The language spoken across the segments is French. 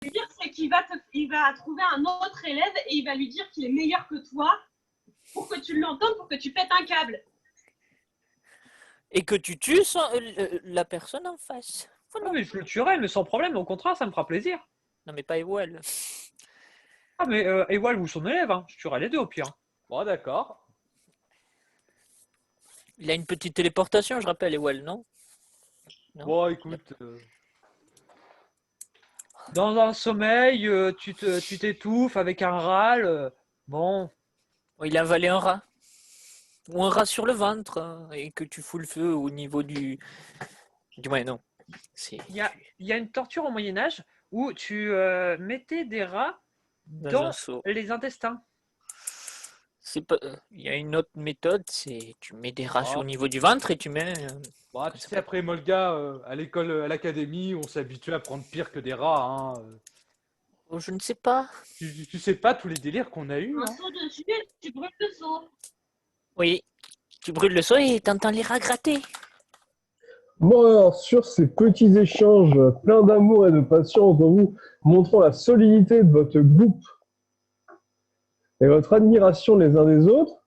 lui dire, c'est il va trouver un autre élève et il va lui dire qu'il est meilleur que toi pour que tu l'entendes, pour que tu pètes un câble. Et que tu tues la personne en face. Ah, Voilà. mais je le tuerai, mais sans problème, au contraire, ça me fera plaisir. Non, mais pas Ewell. Ah, mais Ewald ou son élève, hein. Je tuerai les deux au pire. Bon, d'accord. Il a une petite téléportation, je rappelle, Ewell, non? Non. Bon, écoute. Dans un sommeil, tu t'étouffes avec un râle. Bon, Oh, il a avalé un rat. Ou un rat sur le ventre, hein, et que tu fous le feu au niveau du. Ouais, non. il y a une torture au Moyen-Âge où tu mettais des rats Dans un dans seau. les intestins. C'est pas. Il y a une autre méthode, c'est tu mets des rats Ah. au niveau du ventre et tu mets. Bah, tu sais, après Molga, à l'école, à l'académie, on s'est habitué à prendre pire que des rats. Hein. Oh, je ne sais pas. Tu sais pas tous les délires qu'on a eus. Un Hein. seau dessus et tu brûles le seau. Oui. Tu brûles le seau et t'entends les rats gratter. Bon, alors, sur ces petits échanges pleins d'amour et de patience dont vous montrant la solidité de votre groupe et votre admiration les uns des autres,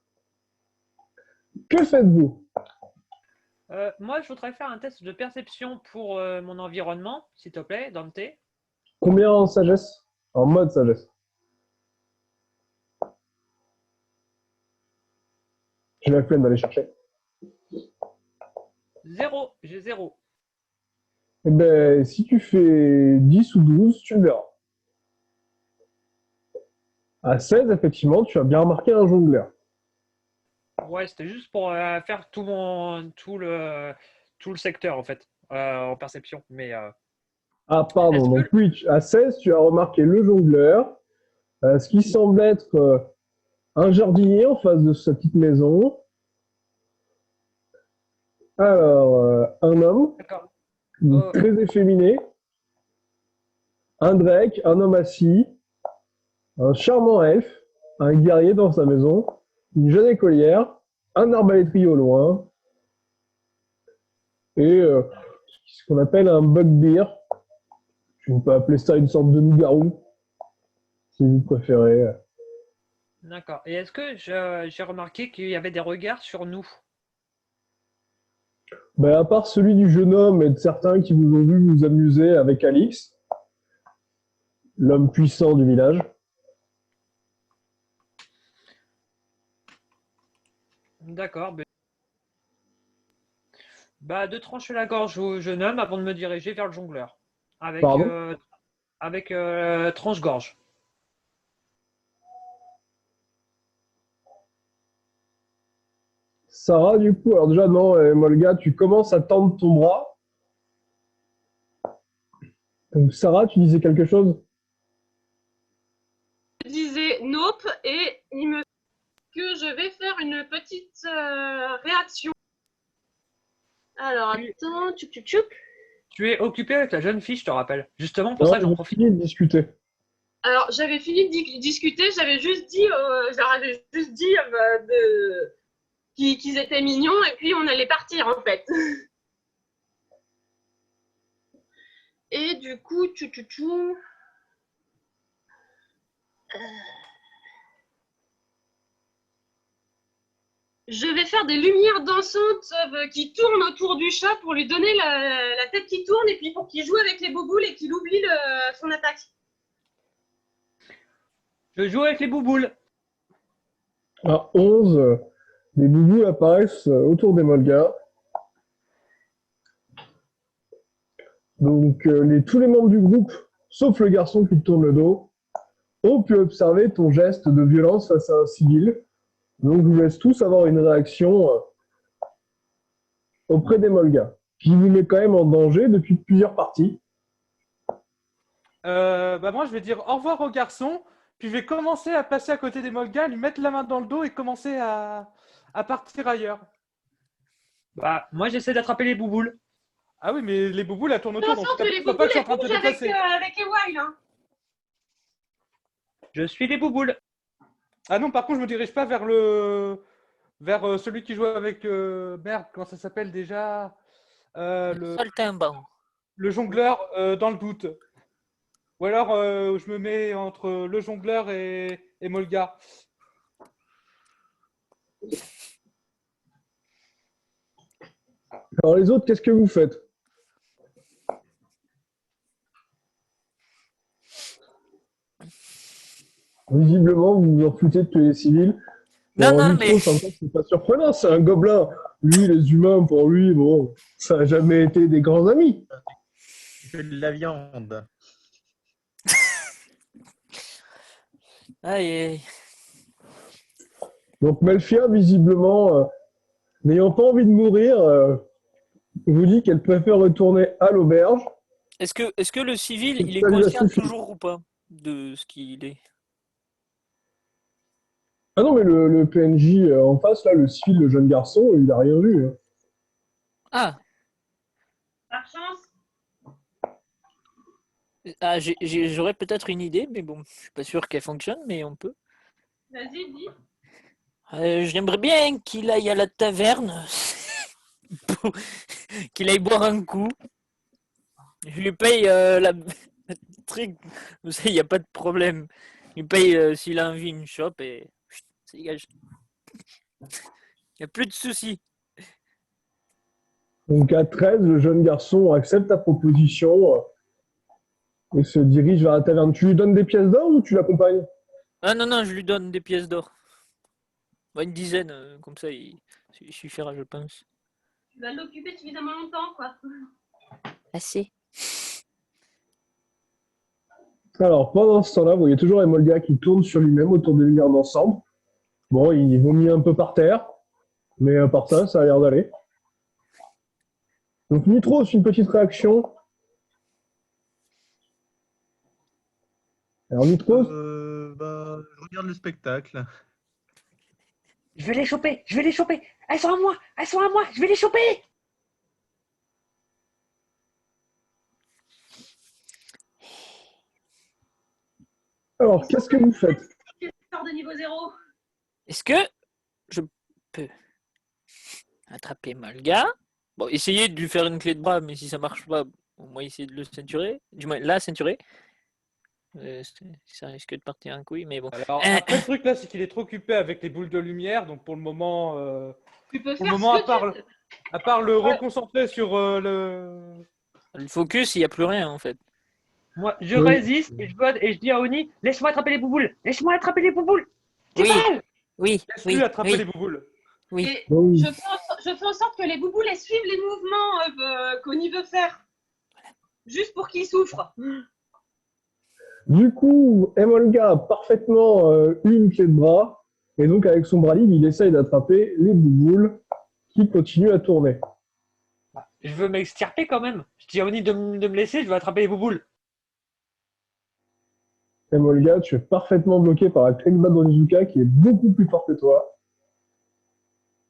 que faites-vous? Moi, je voudrais faire un test de perception pour mon environnement, s'il te plaît, Dante. Combien en sagesse? En mode sagesse. J'ai la flemme d'aller chercher. 0, j'ai 0. Eh ben, si tu fais 10 ou 12, tu le verras. À 16, effectivement, tu as bien remarqué un jongleur. Ouais, c'était juste pour faire tout le secteur, en fait, en perception. Mais Ah, pardon. Est-ce Donc, que- oui, à 16, tu as remarqué le jongleur, ce qui semble être un jardinier en face de sa petite maison. Alors, un homme, d'accord. très efféminé, un Drake, un homme assis, un charmant elfe, un guerrier dans sa maison, une jeune écolière, un arbalétrier au loin, et ce qu'on appelle un bugbear. On peut appeler ça une sorte de loup-garou, si vous préférez. D'accord. Et est-ce que j'ai remarqué qu'il y avait des regards sur nous? Ben, à part celui du jeune homme et de certains qui vous ont vu vous amuser avec Alix, l'homme puissant du village. D'accord. Bah, de trancher la gorge au jeune homme avant de me diriger vers le jongleur. Pardon? Avec tranche-gorge. Sarah, du coup, alors déjà, non, Molga, tu commences à tendre ton bras. Donc, Sarah, tu disais quelque chose? Je disais nope et il me que je vais faire une petite réaction. Alors, attends, tchoup tchoup tchoup. Tu es occupé avec la jeune fille, je te rappelle. Justement, pour Non, ça, j'en j'ai profite. fini de discuter. Alors, j'avais fini de discuter, j'avais juste dit, qu'ils étaient mignons et puis on allait partir en fait. Et du coup, je vais faire des lumières dansantes qui tournent autour du chat pour lui donner la tête qui tourne et puis pour qu'il joue avec les bouboules et qu'il oublie son attaque. Je joue avec les bouboules. À 11, des boubous apparaissent autour des Molgas. Donc, tous les membres du groupe, sauf le garçon qui te tourne le dos, ont pu observer ton geste de violence face à un civil. Donc, je vous laisse tous avoir une réaction auprès des Molgas, qui vous met quand même en danger depuis plusieurs parties. Bah moi, je vais dire au revoir au garçon, puis je vais commencer à passer à côté des Molgas, lui mettre la main dans le dos et commencer à partir ailleurs. Bah, moi, j'essaie d'attraper les bouboules. Ah oui, mais les bouboules, elles tournent autour, donc Attention que les t'as pas bouboules que je suis en train de te bougent déplacer. avec Ewail. Hein. Je suis les bouboules. Ah non, par contre, je me dirige pas vers celui qui joue avec merde, comment ça s'appelle déjà? Saltimbanque. Le jongleur dans le doute. Ou alors je me mets entre le jongleur et Molga. Alors les autres, qu'est-ce que vous faites? Visiblement, vous vous en foutez de tous les civils. Non, Bon, non, mais Nitros, encore, c'est pas surprenant, c'est un gobelin. Lui, les humains, pour lui, bon, ça n'a jamais été des grands amis. Que de la viande. aïe, aïe. Donc Melfia, visiblement, n'ayant pas envie de mourir, vous dit qu'elle préfère retourner à l'auberge. Est-ce que le civil, il est Ça lui a conscient suffi. toujours ou pas de ce qu'il est? Ah non, mais le PNJ en face, là, le civil, le jeune garçon, il a rien vu. Hein. Ah, Par chance. j'aurais peut-être une idée, mais bon, je suis pas sûr qu'elle fonctionne, mais on peut. Vas-y, dis. J'aimerais bien qu'il aille à la taverne, pour- qu'il aille boire un coup. Je lui paye la truc, vous savez, il n'y a pas de problème. Je lui paye s'il a envie une chope et chut, ça dégage. Il n'y a plus de soucis. Donc à 13, le jeune garçon accepte ta proposition et se dirige vers la taverne. Tu lui donnes des pièces d'or ou tu l'accompagnes? Ah non, non, je lui donne des pièces d'or. Bah, une dizaine, comme ça, il suffira, je pense. Tu vas l'occuper suffisamment longtemps, quoi. Assez. Alors pendant ce temps-là, vous voyez toujours Emolga qui tourne sur lui-même autour des lumières d'ensemble. Bon, il vomit un peu par terre, mais à part ça, ça a l'air d'aller. Donc Nitros, une petite réaction. Alors Nitros, Je regarde le spectacle. Je vais les choper, je vais les choper. Elles sont à moi, elles sont à moi, je vais les choper. alors qu'est-ce que vous faites? Sors de niveau 0. Est-ce que je peux attraper Malga? Bon, essayer de lui faire une clé de bras, mais si ça marche pas, au moins essayer de le ceinturer. Du moins, la ceinturer. Ça risque de partir un couille, mais bon. Alors après, le truc là, c'est qu'il est trop occupé avec les boules de lumière, donc pour le moment, Tu peux pour faire le moment, ce que tu veux. à part le reconcentrer sur le. Le focus, il n'y a plus rien en fait. Moi, je Oui. résiste et je vote et je dis à Oni, laisse-moi attraper les bouboules, laisse-moi attraper les bouboules. Oui, Mal. oui, Laisse-lui oui, attraper oui, les bouboules. oui. Et Oui. je fais en sorte que les bouboules elles suivent les mouvements qu'Oni veut faire. Juste pour qu'il souffre. Du coup, Emolga a parfaitement eu une clé de bras, et donc avec son bras libre, il essaye d'attraper les bouboules qui continuent à tourner. Je veux m'extirper quand même. Je dis à Oni de me laisser, je vais attraper les bouboules. Emolga, tu es parfaitement bloqué par la clé de bras d'Onizuka qui est beaucoup plus forte que toi.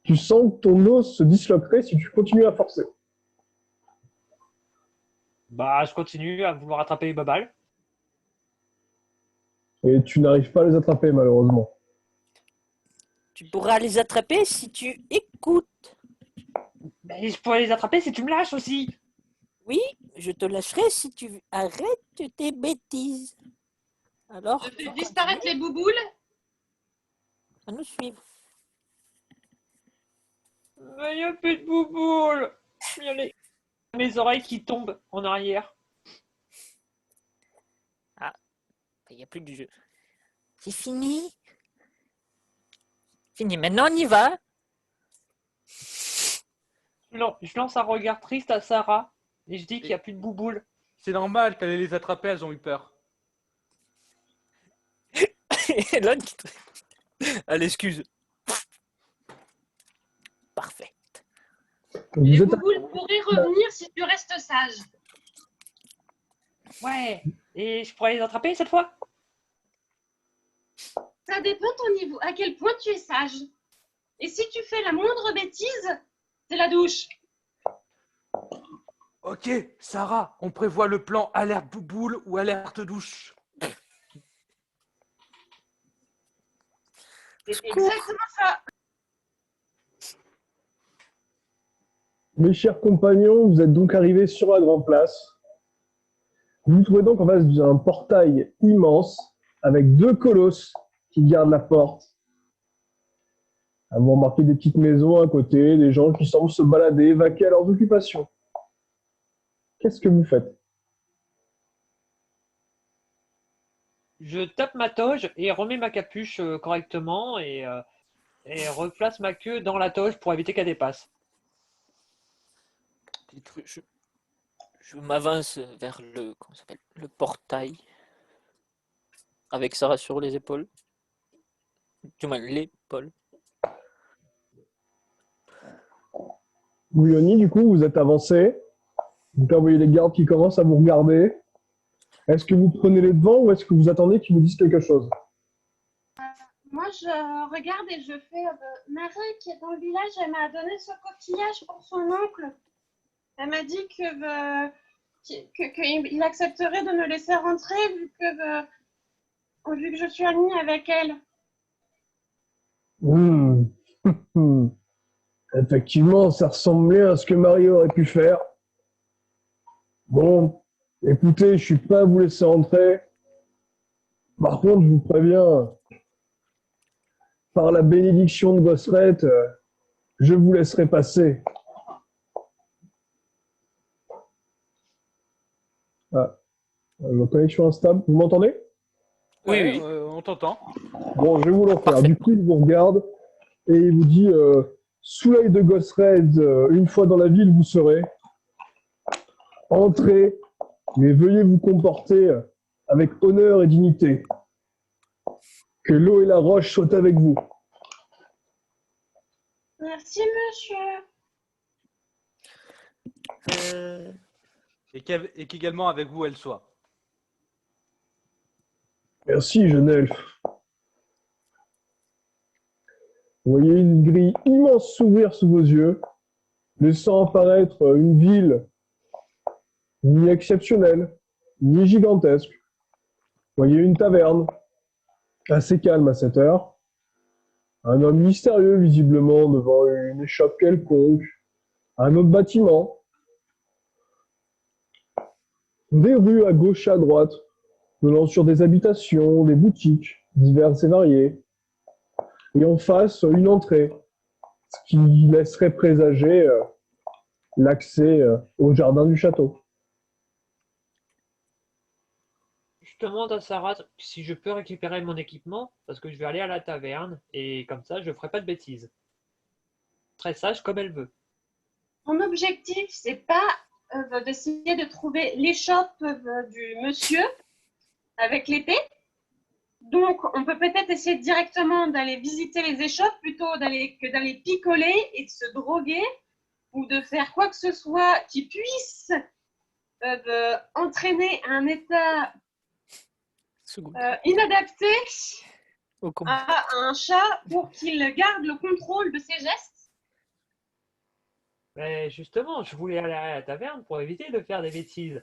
Tu sens que ton os se disloquerait si tu continues à forcer. Bah, je continue à vouloir attraper les babales. Et tu n'arrives pas à les attraper, malheureusement. Tu pourras les attraper si tu écoutes. Mais je pourrais les attraper si tu me lâches aussi. Oui, je te lâcherai si tu arrêtes tes bêtises. Alors, Je fais disparaître les bouboules. à nous suivre. Mais il n'y a plus de bouboules. Il y a mes oreilles qui tombent en arrière. Il n'y a plus de jeu. C'est fini. Fini. Maintenant, on y va. Je lance un regard triste à Sarah et je dis qu'il n'y a plus de bouboules. C'est normal qu'elle les attraper, elles ont eu peur. Et l'autre qui à l'excuse. Parfait. Les Vous êtes bouboules pourraient revenir si tu restes sage. Ouais. Et je pourrais les attraper cette fois? Ça dépend ton niveau, à quel point tu es sage. Et si tu fais la moindre bêtise, c'est la douche. Ok, Sarah, on prévoit le plan alerte bouboule ou alerte douche. C'est exactement ça. Mes chers compagnons, vous êtes donc arrivés sur la grande place. Vous vous trouvez donc en face d'un portail immense avec 2 colosses qui gardent la porte. Vous remarquez des petites maisons à côté, des gens qui semblent se balader, vaquer à leurs occupations. Qu'est-ce que vous faites? Je tape ma toge et remets ma capuche correctement et replace ma queue dans la toge pour éviter qu'elle dépasse. Je m'avance vers comment ça s'appelle, le portail avec Sarah sur les épaules. Du moins, l'épaule. Bouilloni, du coup, vous êtes avancé. Vous voyez les gardes qui commencent à vous regarder. Est-ce que vous prenez les devants ou est-ce que vous attendez qu'ils vous disent quelque chose? Moi, je regarde et je fais Marie, qui est dans le village, elle m'a donné ce coquillage pour son oncle. Elle m'a dit qu'il accepterait de me laisser rentrer vu que je suis amie avec elle. Effectivement, ça ressemblait à ce que Marie aurait pu faire. Bon, écoutez, je suis prêt à vous laisser entrer. Par contre, je vous préviens, par la bénédiction de Gosret, je vous laisserai passer. Ah, ma connexion instable, vous m'entendez? Oui, Ouais, oui. on t'entend. Bon, je vais vous le refaire. Parfait. Du coup, il vous regarde et il vous dit sous l'œil de Gosret, une fois dans la ville, vous serez. Entrez, mais veuillez vous comporter avec honneur et dignité. Que l'eau et la roche soient avec vous. Merci, monsieur. Et qu'également avec vous, elle soit. Merci, jeune elfe. Vous voyez une grille immense s'ouvrir sous vos yeux, laissant apparaître une ville ni exceptionnelle, ni gigantesque. Vous voyez une taverne, assez calme à cette heure. Un homme mystérieux, visiblement, devant une échoppe quelconque. Un autre bâtiment. Des rues à gauche et à droite, menant sur des habitations, des boutiques, diverses et variées. Et en face, une entrée, ce qui laisserait présager l'accès au jardin du château. Je demande à Sarah si je peux récupérer mon équipement parce que je vais aller à la taverne et comme ça je ne ferai pas de bêtises. Très sage comme elle veut. Mon objectif, c'est pas d'essayer de trouver l'échoppe du monsieur avec l'épée. Donc, on peut peut-être essayer directement d'aller visiter les échoppes plutôt que d'aller picoler et de se droguer ou de faire quoi que ce soit qui puisse entraîner un état inadapté à un chat pour qu'il garde le contrôle de ses gestes. Mais justement, je voulais aller à la taverne pour éviter de faire des bêtises.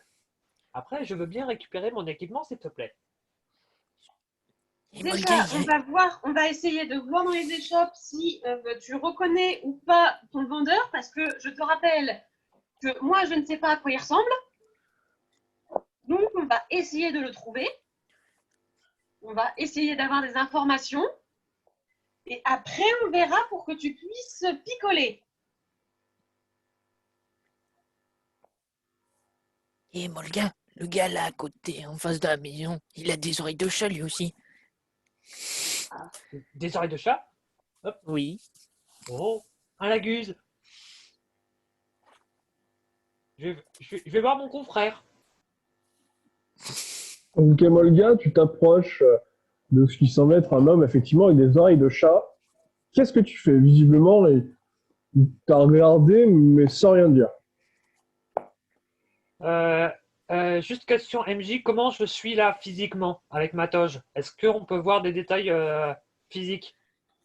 Après, je veux bien récupérer mon équipement, s'il te plaît. Et Déjà, Molga, on va essayer de voir dans les échoppes si tu reconnais ou pas ton vendeur, parce que je te rappelle que moi, je ne sais pas à quoi il ressemble. Donc, on va essayer de le trouver. On va essayer d'avoir des informations. Et après, on verra pour que tu puisses picoler. et Molga, le gars là à côté, en face de la maison, il a des oreilles de chat lui aussi. Des oreilles de chat? Oui. Oh, un laguse. Je vais voir mon confrère. Donc, Molga, tu t'approches de ce qui semble être un homme, effectivement, avec des oreilles de chat. Qu'est-ce que tu fais? Visiblement, il t'a regardé, mais sans rien dire. Juste question MJ, comment je suis là physiquement avec ma toge? Est-ce qu'on peut voir des détails physiques?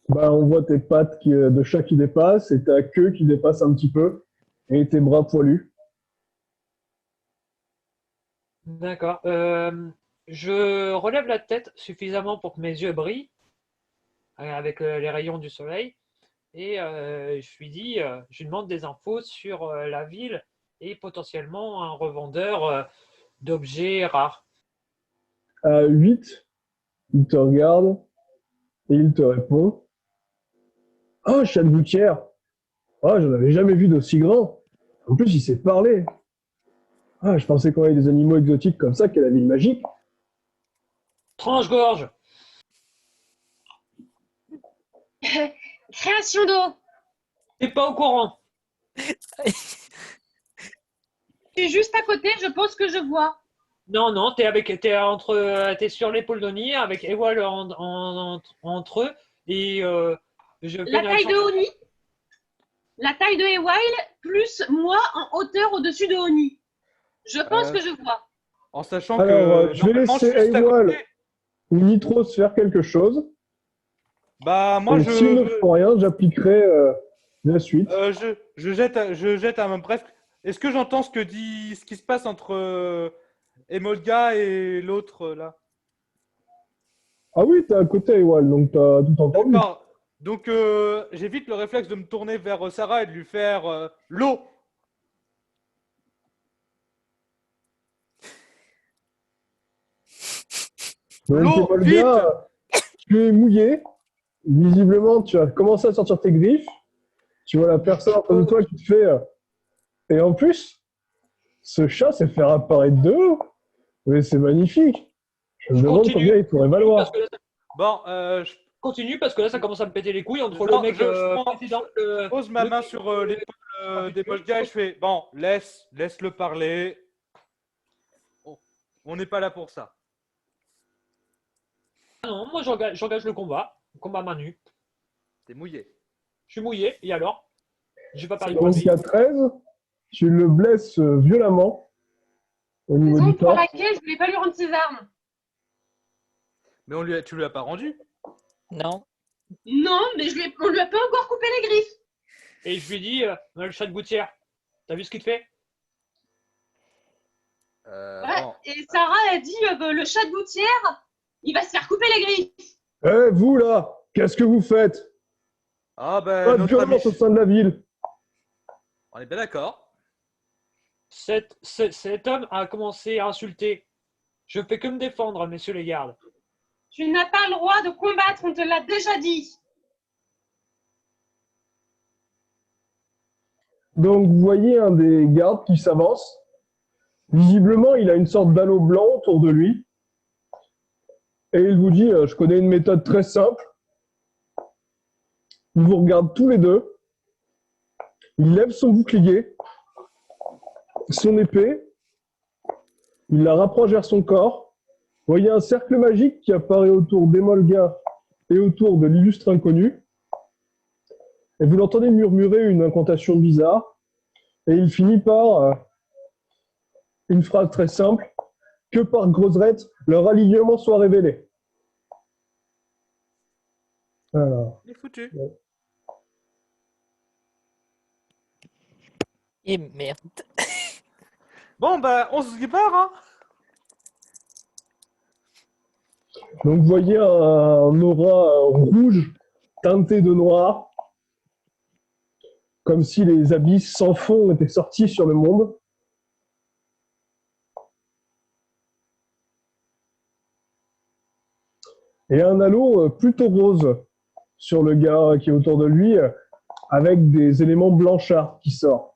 Bah, on voit tes pattes de chat qui dépassent et ta queue qui dépasse un petit peu et tes bras poilus. D'accord. Je relève la tête suffisamment pour que mes yeux brillent avec les rayons du soleil et je lui demande des infos sur la ville et potentiellement un revendeur d'objets rares. À 8, il te regarde et il te répond. Oh, chat de gouttière. Ah, j'en avais jamais vu d'aussi grand. En plus, il sait parler. Ah, je pensais qu'on avait des animaux exotiques comme ça, qu'elle avait une magique. Tranche-gorge. Création d'eau. T'es pas au courant. Je suis juste à côté, je pense que je vois. Non, t'es sur l'épaule d'Oni avec Ewal entre eux et je fais La une taille action. de Oni. La taille de Ewail plus moi en hauteur au-dessus de Oni. Je pense que je vois. En sachant Alors, que je vais normalement, laisser je suis juste à Ewal côté. ou Nitros faire quelque chose. Bah, moi, Et s'ils ne font rien, j'appliquerai la suite. je jette un bref. Est-ce que j'entends ce qui se passe entre Emolga et l'autre là? Ah oui, t'es à côté, Ewal, donc t'as tout entendu. D'accord. Donc, j'ai vite le réflexe de me tourner vers Sarah et de lui faire l'eau. Donc, L'eau, Emolga, tu es mouillé. Visiblement, tu as commencé à sortir tes griffes. Tu vois la personne en face de toi qui te fait. Et en plus, ce chat s'est fait apparaître de haut. Mais c'est magnifique. Je me demande combien il pourrait Parce valoir. que là, Bon, continue parce que là ça commence à me péter les couilles entre Non, le mec précédent. je pose ma main sur l'épaule d'Emolga et je fais bon, laisse-le parler. On n'est pas là pour ça. Ah non, moi j'engage le combat main nue. T'es mouillé. Je suis mouillé, et alors? J'ai pas perdu de Donc, vie. il y a 13. Tu le blesses violemment au niveau Raison du pour torse. laquelle je voulais pas lui rendre ses armes. Mais tu lui as pas rendu? Non. Non, mais on lui a pas encore coupé les griffes. Et je lui ai dit, le chat de gouttière, t'as vu ce qu'il te fait? Ouais. Bon. Et Sarah a dit le chat de gouttière, il va se faire couper les griffes. Eh, vous là, qu'est-ce que vous faites? Ah ben, Pas de notre ami, violence au sein de la ville. on est bien d'accord. Cet homme a commencé à insulter. Je fais que me défendre, messieurs les gardes. Tu n'as pas le droit de combattre, on te l'a déjà dit. Donc, vous voyez un des gardes qui s'avance. Visiblement, il a une sorte d'anneau blanc autour de lui. Et il vous dit, je connais une méthode très simple. Il vous regarde tous les deux. Il lève son bouclier, son épée. Il la rapproche vers son corps. Vous voyez un cercle magique qui apparaît autour d'Emolga et autour de l'illustre inconnu. Et vous l'entendez murmurer une incantation bizarre. Et il finit par une phrase très simple. Que par Groseret, leur alignement soit révélé. Alors, Il est foutu. Et merde. Bon, ben, on se sépare, hein. donc vous voyez un aura rouge teinté de noir, comme si les abysses sans fond étaient sortis sur le monde. Et un halo plutôt rose sur le gars qui est autour de lui, avec des éléments blanchâtres qui sortent.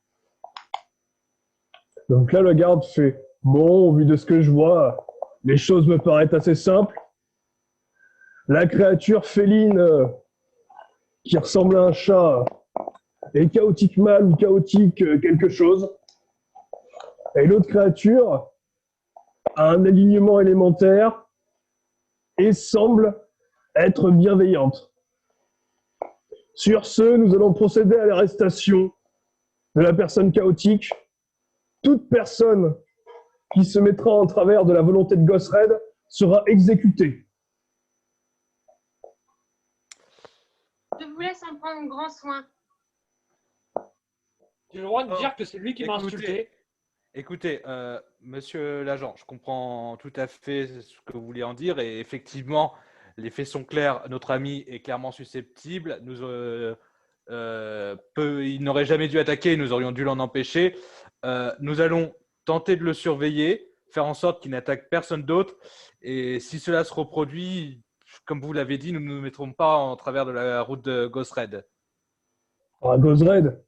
Donc là, le garde fait « Bon, au vu de ce que je vois, les choses me paraissent assez simples. La créature féline qui ressemble à un chat est chaotique mâle ou chaotique quelque chose. Et l'autre créature a un alignement élémentaire et semble être bienveillante. Sur ce, nous allons procéder à l'arrestation de la personne chaotique. Toute personne qui se mettra en travers de la volonté de Gosred sera exécutée. Je vous laisse en prendre grand soin. J'ai le droit de dire que c'est lui qui m'a Écoutez. insulté. Écoutez, monsieur l'agent, je comprends tout à fait ce que vous voulez en dire et effectivement, les faits sont clairs. Notre ami est clairement susceptible. Il n'aurait jamais dû attaquer. Nous aurions dû l'en empêcher. Nous allons tenter de le surveiller. faire en sorte qu'il n'attaque personne d'autre. Et si cela se reproduit, comme vous l'avez dit, nous ne nous mettrons pas en travers de la route de Ghost Red. Ah, Gozred,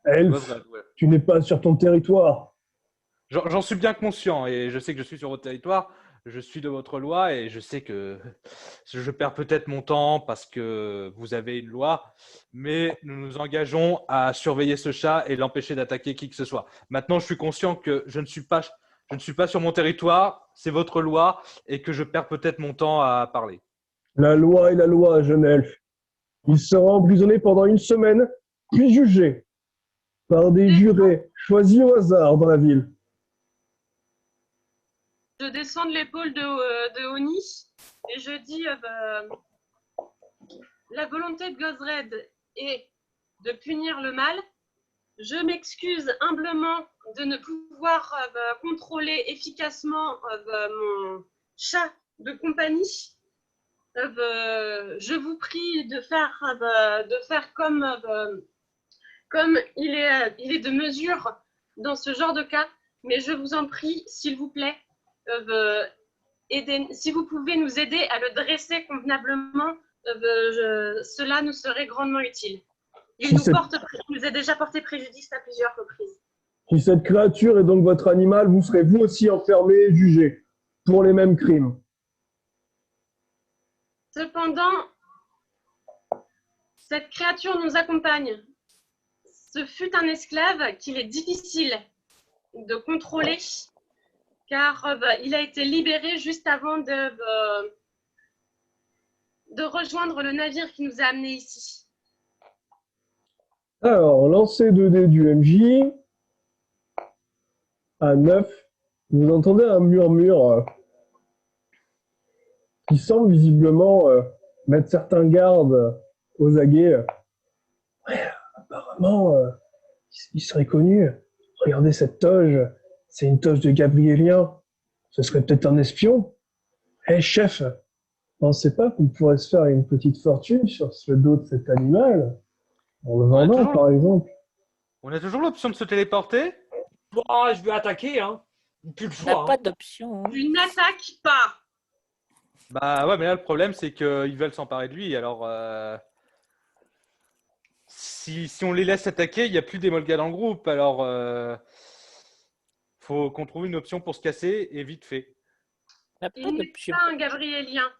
Elfe, Ghost Red, ouais. tu n'es pas sur ton territoire. J'en suis bien conscient et je sais que je suis sur votre territoire, je suis de votre loi et je sais que je perds peut-être mon temps parce que vous avez une loi, mais nous nous engageons à surveiller ce chat et l'empêcher d'attaquer qui que ce soit. Maintenant, je suis conscient que je ne suis pas sur mon territoire, c'est votre loi et que je perds peut-être mon temps à parler. La loi est la loi, jeune elfe. Il sera emprisonné pendant 1 semaine, puis jugé par des jurés choisis au hasard dans la ville. Je descends de l'épaule de Oni et je dis la volonté de Gozred est de punir le mal. Je m'excuse humblement de ne pouvoir contrôler efficacement mon chat de compagnie. Je vous prie de faire comme il est de mesure dans ce genre de cas, mais je vous en prie, s'il vous plaît, si vous pouvez nous aider à le dresser convenablement, cela nous serait grandement utile. Il nous a déjà porté préjudice à plusieurs reprises. Si cette créature est donc votre animal, vous serez vous aussi enfermé et jugé pour les mêmes crimes. Cependant, cette créature nous accompagne. Ce fut un esclave qu'il est difficile de contrôler, car il a été libéré juste avant de rejoindre le navire qui nous a amenés ici. Alors, lancez 2 dés du MJ. À 9, vous entendez un murmure qui semble visiblement mettre certains gardes aux aguets. Ouais, apparemment, il serait connu. Regardez cette toge, c'est une toge de Gabrielien. Ce serait peut-être un espion. Eh chef, pensez pas qu'on pourrait se faire une petite fortune sur le dos de cet animal en le vendant, par exemple? On a toujours l'option de se téléporter? Oh, je vais attaquer, hein. Plus le On n'a choix. pas Hein. d'option. Hein. Tu n'attaques pas. Bah ouais, mais là le problème c'est qu'ils veulent s'emparer de lui. Alors si on les laisse attaquer, il n'y a plus d'Emolga dans le groupe. Alors faut qu'on trouve une option pour se casser et vite fait. On n'a pas Il n'est d'option. pas un Gabrielien.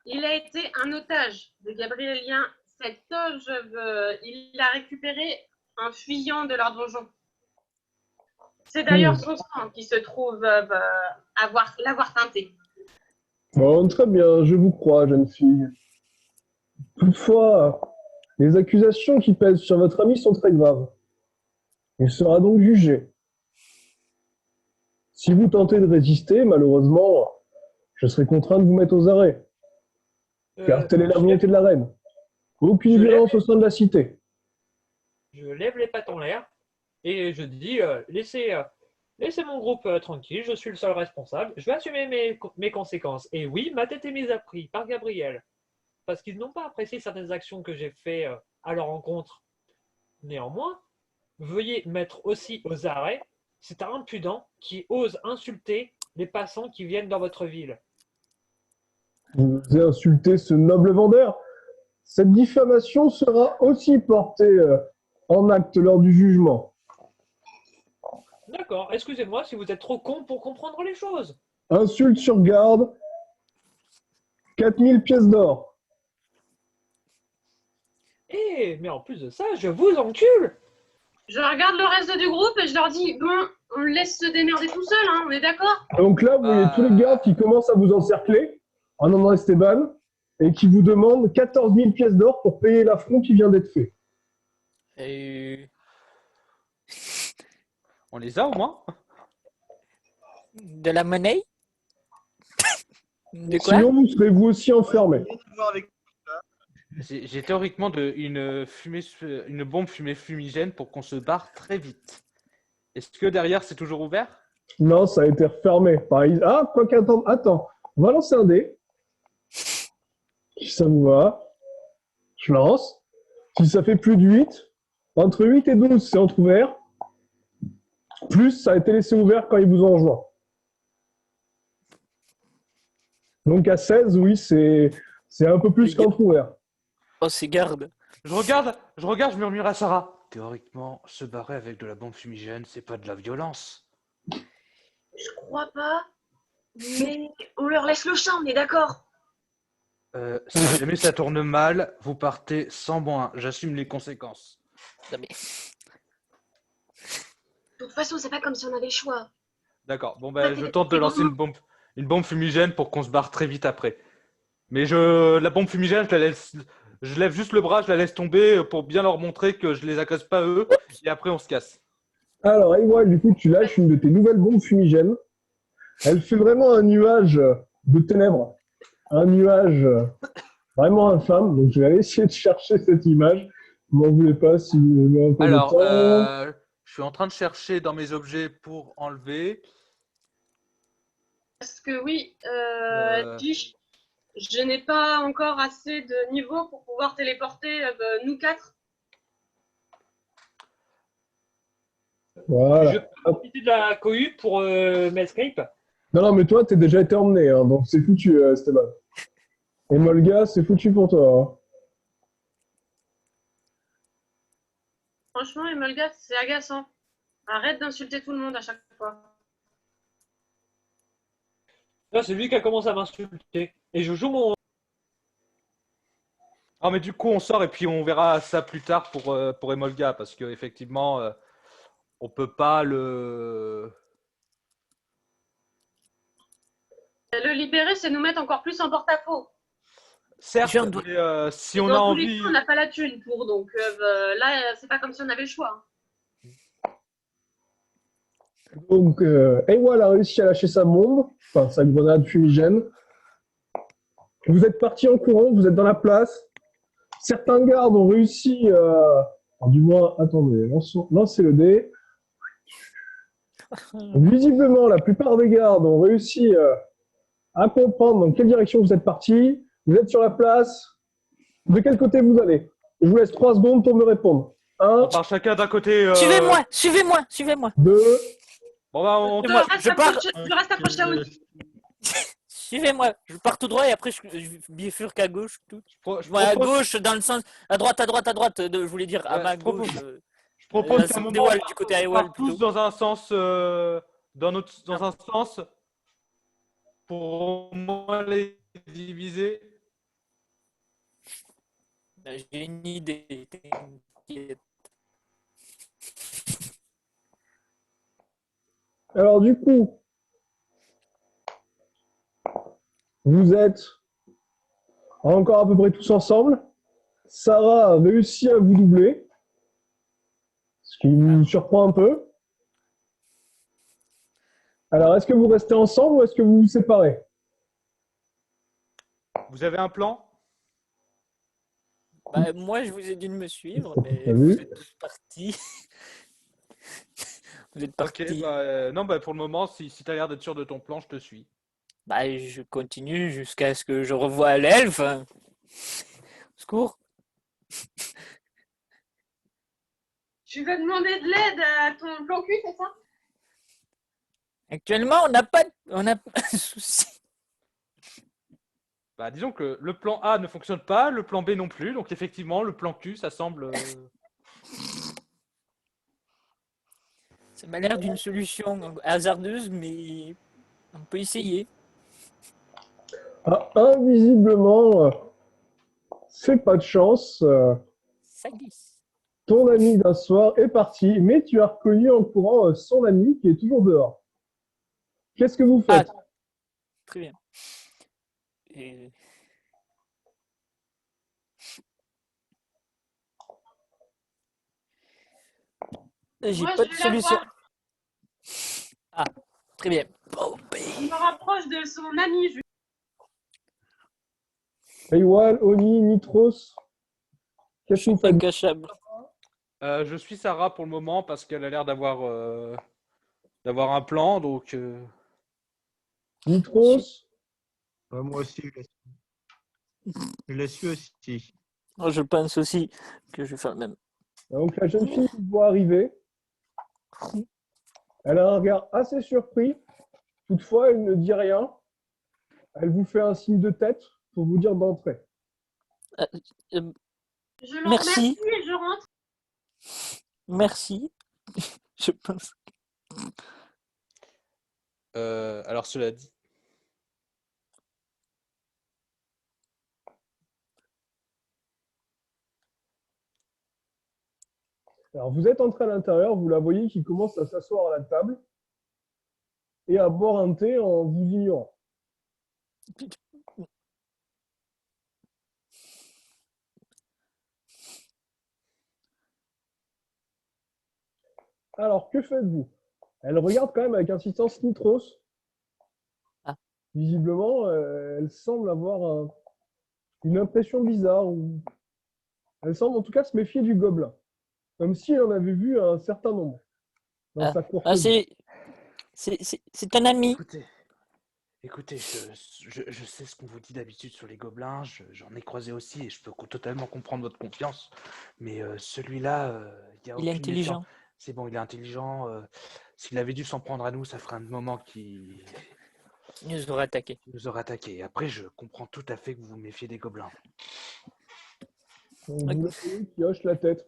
Il a été un otage de Gabrielien. Cette toge, il l'a récupéré en fuyant de leur donjon. C'est d'ailleurs son sang qui se trouve l'avoir teinté. Bon, très bien, je vous crois, jeune fille. Toutefois, les accusations qui pèsent sur votre ami sont très graves. Il sera donc jugé. Si vous tentez de résister, malheureusement, je serai contraint de vous mettre aux arrêts. Car telle est la volonté de la reine. Aucune violence au sein de la cité. Je lève les pattes en l'air et je dis laissez mon groupe tranquille, je suis le seul responsable, je vais assumer mes conséquences. Et oui, ma tête est mise à prix par Gabriel, parce qu'ils n'ont pas apprécié certaines actions que j'ai faites à leur encontre. Néanmoins, veuillez mettre aussi aux arrêts cet impudent qui ose insulter les passants qui viennent dans votre ville. Vous avez insulté ce noble vendeur. Cette diffamation sera aussi portée en acte lors du jugement. D'accord, excusez-moi si vous êtes trop con pour comprendre les choses. Insulte sur garde, 4000 pièces d'or. Mais en plus de ça, je vous encule. Je regarde le reste du groupe et je leur dis bon, on le laisse se démerder tout seul, hein, on est d'accord? Donc là, vous voyez tous les gardes qui commencent à vous encercler, en nom Esteban, et qui vous demandent 14 000 pièces d'or pour payer l'affront qui vient d'être fait. On les a au moins? De la monnaie? De quoi? Sinon, vous serez vous aussi enfermé. Rien à voir avec- J'ai théoriquement une bombe fumée fumigène pour qu'on se barre très vite. Est-ce que derrière c'est toujours ouvert? Non, ça a été refermé. Ah, quoi qu'attendre. Attends, on va lancer un dé. Si ça vous va. Je lance. Si ça fait plus de 8, entre 8 et 12, c'est entrouvert. Plus, ça a été laissé ouvert quand ils vous ont rejoint. Donc à 16, oui, c'est un peu plus qu'un trou vert. Oh, c'est garde. Je regarde, je murmure à Sarah. Théoriquement, se barrer avec de la bombe fumigène, c'est pas de la violence. Je crois pas, mais on leur laisse le champ, on est d'accord. Si jamais ça tourne mal, vous partez sans moi. J'assume les conséquences. Non, mais... De toute façon, c'est pas comme si on avait le choix. D'accord. Bon, ben, je tente de lancer une bombe fumigène pour qu'on se barre très vite après. Mais la bombe fumigène, je lève juste le bras, je la laisse tomber pour bien leur montrer que je les agresse pas eux. Et après, on se casse. Alors, Eywal, du coup, tu lâches une de tes nouvelles bombes fumigènes. Elle fait vraiment un nuage de ténèbres. Un nuage vraiment infâme. Donc, je vais aller essayer de chercher cette image. Vous m'en voulez pas si vous avez un peu Alors, de temps. je suis en train de chercher dans mes objets pour enlever. Parce que oui, Euh. je n'ai pas encore assez de niveau pour pouvoir téléporter nous 4. Voilà. Je peux profiter de la cohue pour m'escape. Non, mais toi, t'es déjà été emmené, hein, donc c'est foutu, Esteban. Et Molga, c'est foutu pour toi. Hein. Franchement, Emolga, c'est agaçant. Arrête d'insulter tout le monde à chaque fois. Là, c'est lui qui a commencé à m'insulter. Et je joue mon. Ah, mais du coup, on sort et puis on verra ça plus tard pour Emolga parce qu'effectivement, on peut pas le. Le libérer, c'est nous mettre encore plus en porte-à-faux. Certes, J'ai un doute. mais si Et on a dans tous les envie. cas, on n'a pas la thune pour, donc là, c'est pas comme si on avait le choix. Donc, Eywal a réussi à lâcher sa bombe, enfin sa grenade fumigène. Vous êtes parti en courant, vous êtes dans la place. Certains gardes ont réussi, enfin, du moins, attendez, lancez le dé. Visiblement, la plupart des gardes ont réussi à comprendre dans quelle direction vous êtes parti. Vous êtes sur la place. De quel côté vous allez? Je vous laisse 3 secondes pour me répondre. On 1, part chacun d'un côté. Suivez-moi. Bon, bah, Je Moi, reste je pars. accroché à Oli. Suivez-moi. Je pars tout droit et après je bifurque à gauche. Tout. je Ouais, à propose, gauche, dans le sens. À droite. Je voulais dire à Ouais, ma je propose- gauche. je propose la qu'à un zone moment, d'Ewal, du côté on Ewal part tous plutôt. dans un sens, dans un sens, pour au moins les diviser. J'ai une idée. T'inquiète. alors du coup, vous êtes encore à peu près tous ensemble. Sarah a réussi à vous doubler, ce qui nous surprend un peu. Alors, est-ce que vous restez ensemble ou est-ce que vous vous séparez? Vous avez un plan? Bah, moi, je vous ai dit de me suivre, mais T'as vous vu? êtes tous partis. Vous êtes Ok, partis. non, bah, pour le moment, si tu as l'air d'être sûr de ton plan, je te suis. Bah, je continue jusqu'à ce que je revoie l'elfe. Au secours. Tu veux demander de l'aide à ton plan cul, c'est ça? Actuellement, on n'a pas de souci. Bah, disons que le plan A ne fonctionne pas, le plan B non plus, donc effectivement, le plan Q, ça semble. Ça m'a l'air d'une solution hasardeuse, mais on peut essayer. Ah, invisiblement, c'est pas de chance. Ça glisse. Ton ami d'un soir est parti, mais tu as reconnu en courant son ami qui est toujours dehors. Qu'est-ce que vous faites? Très bien. Et... J'ai Moi, pas je de vais la solution. voir. Ah, très bien. Je me rapproche de son ami. Eywal, Oni, Nitros, qu'est-ce que vous faites? Incachable. Je suis Sarah pour le moment parce qu'elle a l'air d'avoir un plan, donc. Nitros, Ouais, moi aussi, je l'ai su. Je l'ai su aussi. Oh, je pense aussi que je vais faire le même. donc la jeune fille vous voit arriver. Elle a un regard assez surpris. Toutefois, elle ne dit rien. Elle vous fait un signe de tête pour vous dire d'entrer. Je l'en Merci. remercie et je rentre. Merci. Je pense. Alors cela dit, Alors, vous êtes entré à l'intérieur, vous la voyez qui commence à s'asseoir à la table et à boire un thé en vous ignorant. Alors, que faites-vous? Elle regarde quand même avec insistance Nitros. Ah. Visiblement, elle semble avoir une impression bizarre. Elle semble en tout cas se méfier du gobelin. Comme si elle en avait vu un certain nombre dans sa courte vie. C'est un ami. écoutez, je sais ce qu'on vous dit d'habitude sur les gobelins, j'en ai croisé aussi et je peux totalement comprendre votre confiance. Mais celui-là, il n'y a Il est aucune méfiance. intelligent. C'est bon, il est intelligent. S'il avait dû s'en prendre à nous, ça ferait un moment qu'il Il nous aurait attaqué. nous aurait attaqué. Après, je comprends tout à fait que vous vous méfiez des gobelins. Donc, vous la voyez qui hoche la tête.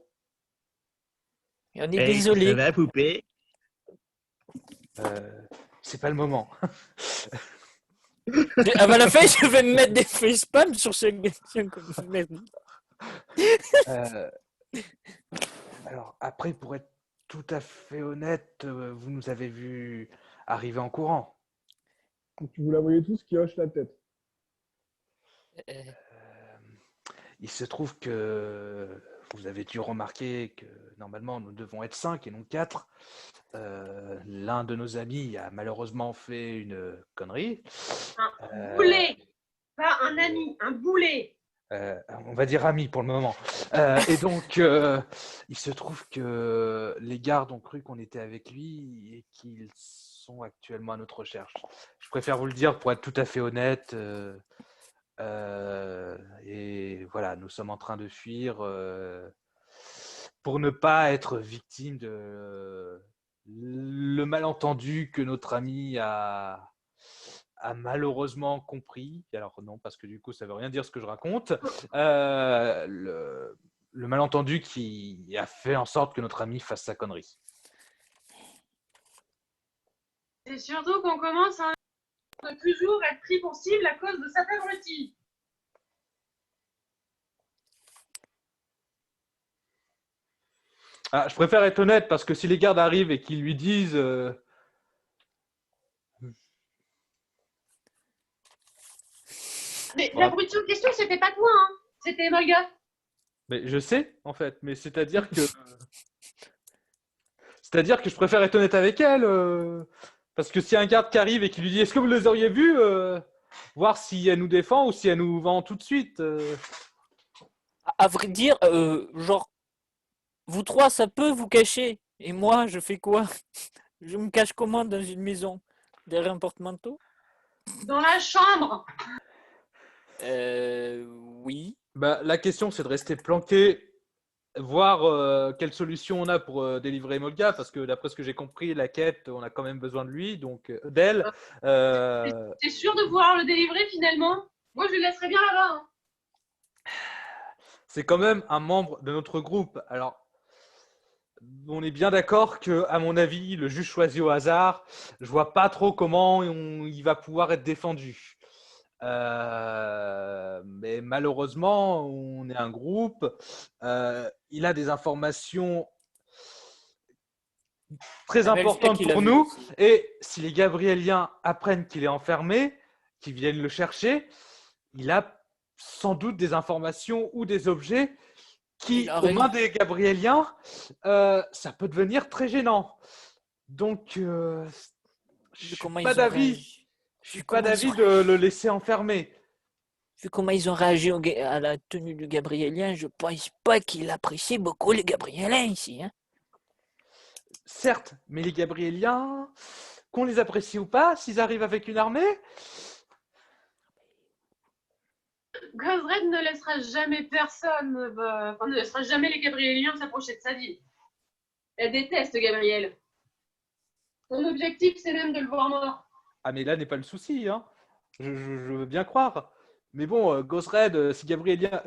Et on est Ça désolé. va, poupée? C'est pas le moment. Avant la fin, je vais me mettre des facepalms sur ce merde. Euh, alors, après, pour être tout à fait honnête, vous nous avez vu arriver en courant. Donc, vous la voyez tous qui hoche la tête. Il se trouve que vous avez dû remarquer que normalement nous devons être 5 et non 4. L'un de nos amis a malheureusement fait une connerie. Un boulet. Pas un ami, un boulet. On va dire ami pour le moment. Et donc, il se trouve que les gardes ont cru qu'on était avec lui et qu'ils sont actuellement à notre recherche. Je préfère vous le dire pour être tout à fait honnête. Et voilà, nous sommes en train de fuir pour ne pas être victime de le malentendu que notre ami a malheureusement compris. Alors non, parce que du coup, ça veut rien dire ce que je raconte. Le malentendu qui a fait en sorte que notre ami fasse sa connerie. C'est surtout qu'on commence à toujours être pris pour cible à cause de sa pervertie. Ah, je préfère être honnête parce que si les gardes arrivent et qu'ils lui disent Mais la brute en question, c'était pas toi, hein. C'était Molga. mais je sais en fait, mais c'est-à-dire que je préfère être honnête avec elle parce que s'il y a un garde qui arrive et qui lui dit est-ce que vous les auriez vus voir si elle nous défend ou si elle nous vend tout de suite. À vrai dire, genre, vous trois, ça peut vous cacher. Et moi, je fais quoi? Je me cache comment dans une maison? Derrière un porte-manteau? Dans la chambre. Oui. Bah, la question c'est de rester planqué, voir quelle solution on a pour délivrer Molga, parce que d'après ce que j'ai compris, la quête, on a quand même besoin de lui, donc d'elle. T'es sûr de vouloir le délivrer finalement? Moi, je le laisserais bien là-bas. Hein. C'est quand même un membre de notre groupe. Alors, on est bien d'accord que, à mon avis, le juge choisi au hasard, je vois pas trop comment il va pouvoir être défendu. Mais malheureusement, on est un groupe. Il a des informations très importantes pour nous. Et si les Gabrieliens apprennent qu'il est enfermé, qu'ils viennent le chercher, il a sans doute des informations ou des objets qui, aux mains des Gabrieliens, ça peut devenir très gênant. Donc, je suis pas d'avis. Je suis pas d'avis de le laisser enfermer. Vu comment ils ont réagi à la tenue du Gabrielien, je pense pas qu'il apprécie beaucoup les Gabrieliens ici. Hein. Certes, mais les Gabrieliens, qu'on les apprécie ou pas, s'ils arrivent avec une armée. Gosred ne laissera jamais personne, ne laissera jamais les Gabrieliens s'approcher de sa ville. Elle déteste Gabriel. Son objectif, c'est même de le voir mort. Ah, mais là n'est pas le souci. Hein. je veux bien croire. Mais bon, Ghost Red, si Gabriel